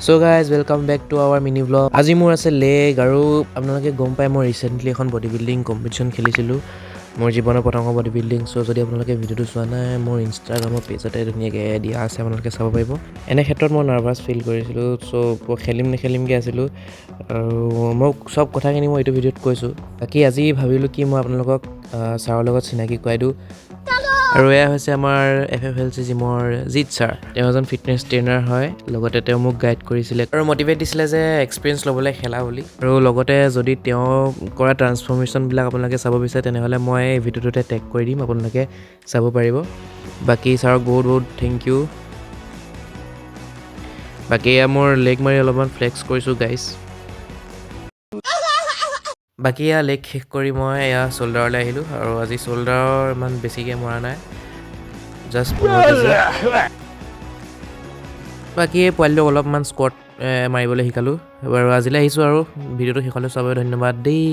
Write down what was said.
So guys welcome back to our mini vlog. আজি মোৰ আছে লেগ আৰু আপোনালোকে গম পায় মই ৰিচেণ্টলি এখন বডি বিল্ডিং কম্পিটিশ্যন খেলিছিলোঁ, মোৰ জীৱনৰ প্ৰথম বডি বিল্ডিং। চ' যদি আপোনালোকে ভিডিঅ'টো চোৱা নাই, মোৰ ইনষ্টাগ্ৰামৰ পেজতে ধুনীয়াকৈ দিয়া আছে, আপোনালোকে চাব পাৰিব। এনে ক্ষেত্ৰত মই নাৰ্ভাছ ফিল কৰিছিলোঁ, চ' খেলিম নেখেলিমকৈ আছিলোঁ আৰু মই চব কথাখিনি মই এইটো ভিডিঅ'ত কৈছোঁ। বাকী আজি ভাবিলোঁ কি মই আপোনালোকক ছাৰৰ লগত চিনাকি কৰাই দিওঁ। আৰু এয়া হৈছে আমাৰ FFLC জিমৰ জিৎ ছাৰ। তেওঁ এজন ফিটনেছ ট্ৰেইনাৰ হয়, লগতে তেওঁ মোক গাইড কৰিছিলে আৰু মটিভেট দিছিলে যে এক্সপিৰিয়েঞ্চ ল'বলৈ খেলা বুলি। আৰু লগতে যদি তেওঁ কৰা ট্ৰান্সফৰ্মেশ্যনবিলাক আপোনালোকে চাব বিচাৰে তেনেহ'লে মই এই ভিডিঅ'টোতে টেগ কৰি দিম, আপোনালোকে চাব পাৰিব। বাকী ছাৰক বহুত বহুত থেংক ইউ। বাকী এয়া মোৰ লেগ মাৰি অলপমান ফ্লেক্স কৰিছোঁ গাইজ। বাকী এয়া লেগ শেষ কৰি মই এয়া শ্ব'ল্ডাৰলৈ আহিলোঁ আৰু আজি শ্ব'ল্ডাৰৰ ইমান বেছিকৈ মৰা নাই, জাষ্ট 15 কেজি। বাকী এই পোৱালিটোক অলপমান স্কোৱাট মাৰিবলৈ শিকালোঁ। বাৰু আজিলৈ আহিছোঁ আৰু ভিডিঅ'টো শেষলৈ চাবলৈ ধন্যবাদ দেই।